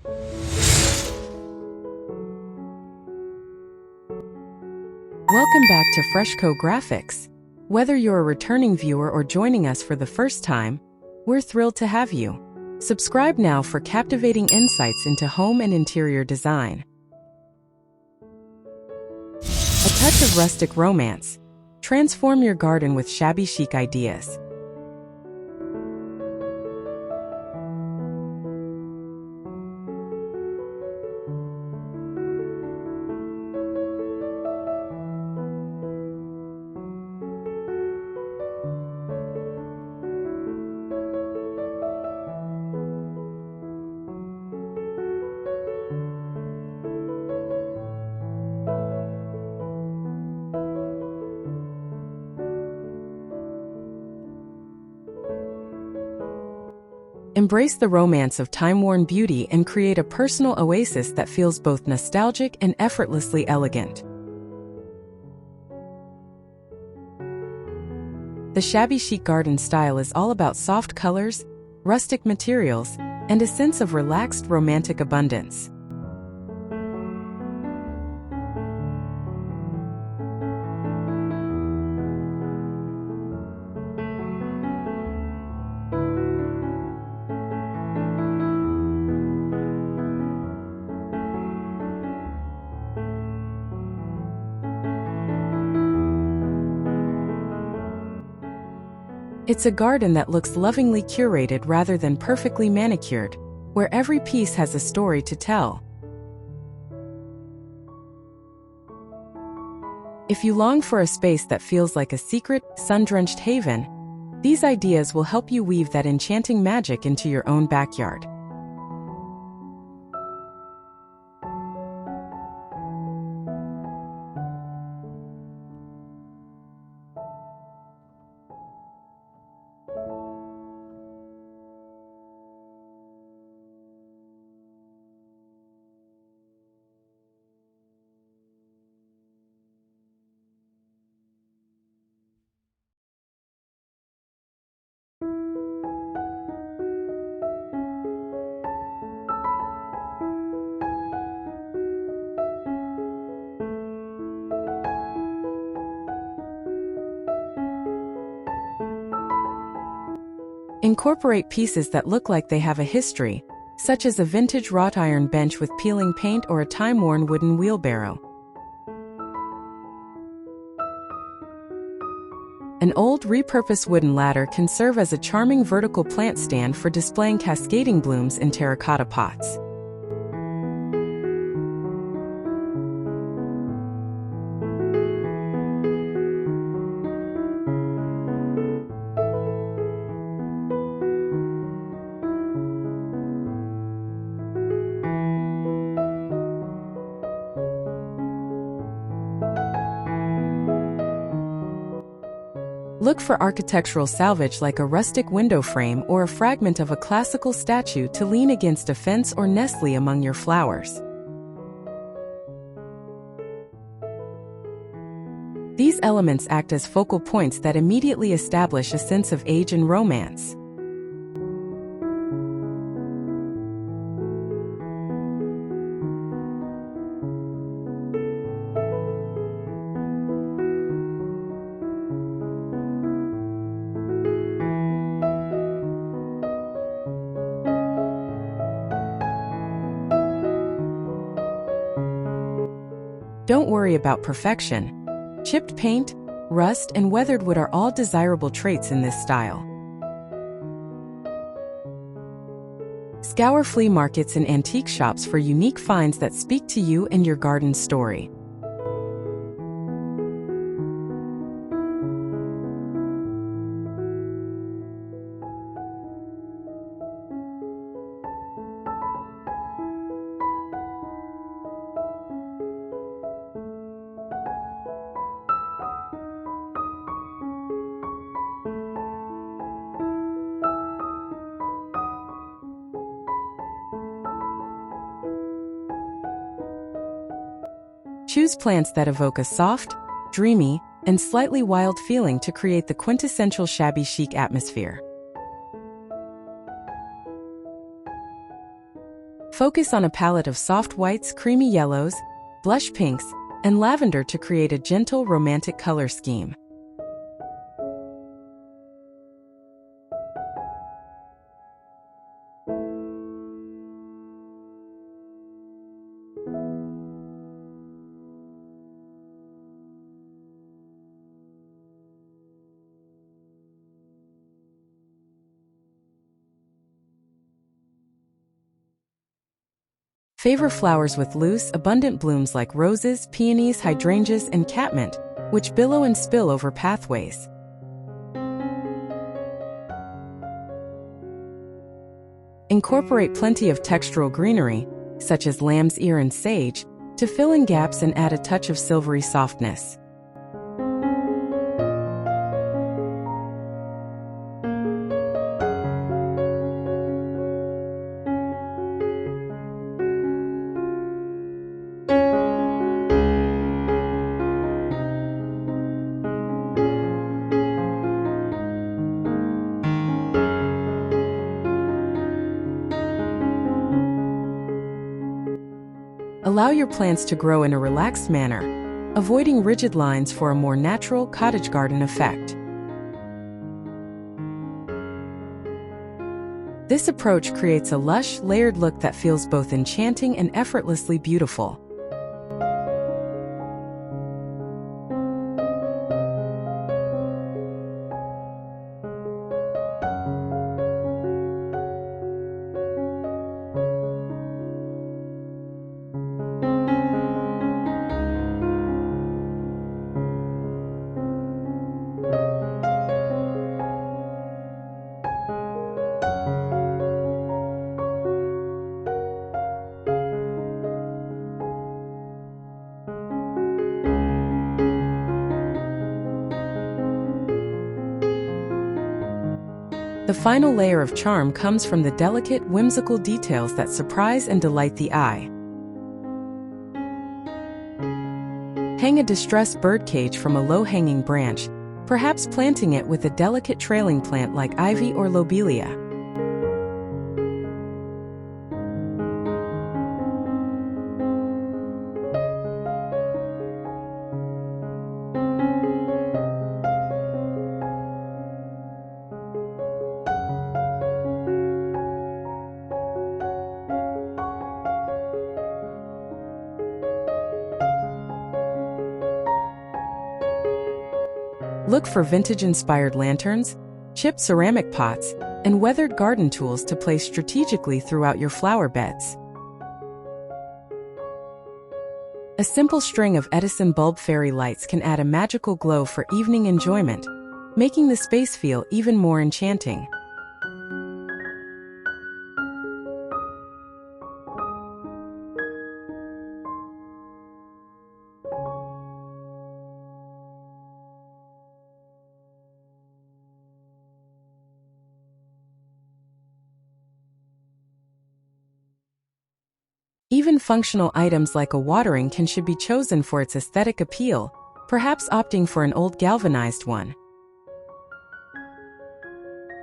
Welcome back to FreshCo Graphics. Whether you're a returning viewer or joining us for the first time, we're thrilled to have you. Subscribe now for captivating insights into home and interior design. A touch of rustic romance. Transform your garden with shabby chic ideas. Embrace the romance of time-worn beauty and create a personal oasis that feels both nostalgic and effortlessly elegant. The shabby chic garden style is all about soft colors, rustic materials, and a sense of relaxed romantic abundance. It's a garden that looks lovingly curated rather than perfectly manicured, where every piece has a story to tell. If you long for a space that feels like a secret, sun-drenched haven, these ideas will help you weave that enchanting magic into your own backyard. Incorporate pieces that look like they have a history, such as a vintage wrought iron bench with peeling paint or a time-worn wooden wheelbarrow. An old, repurposed wooden ladder can serve as a charming vertical plant stand for displaying cascading blooms in terracotta pots. Look for architectural salvage like a rustic window frame or a fragment of a classical statue to lean against a fence or nestle among your flowers. These elements act as focal points that immediately establish a sense of age and romance. Don't worry about perfection. Chipped paint, rust, and weathered wood are all desirable traits in this style. Scour flea markets and antique shops for unique finds that speak to you and your garden's story. Choose plants that evoke a soft, dreamy, and slightly wild feeling to create the quintessential shabby chic atmosphere. Focus on a palette of soft whites, creamy yellows, blush pinks, and lavender to create a gentle, romantic color scheme. Favor flowers with loose, abundant blooms like roses, peonies, hydrangeas, and catmint, which billow and spill over pathways. Incorporate plenty of textural greenery, such as lamb's ear and sage, to fill in gaps and add a touch of silvery softness. Allow your plants to grow in a relaxed manner, avoiding rigid lines for a more natural cottage garden effect. This approach creates a lush, layered look that feels both enchanting and effortlessly beautiful. The final layer of charm comes from the delicate, whimsical details that surprise and delight the eye. Hang a distressed birdcage from a low-hanging branch, perhaps planting it with a delicate trailing plant like ivy or lobelia. Look for vintage-inspired lanterns, chipped ceramic pots, and weathered garden tools to place strategically throughout your flower beds. A simple string of Edison bulb fairy lights can add a magical glow for evening enjoyment, making the space feel even more enchanting. Even functional items like a watering can should be chosen for its aesthetic appeal, perhaps opting for an old galvanized one.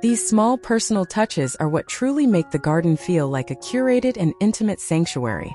These small personal touches are what truly make the garden feel like a curated and intimate sanctuary.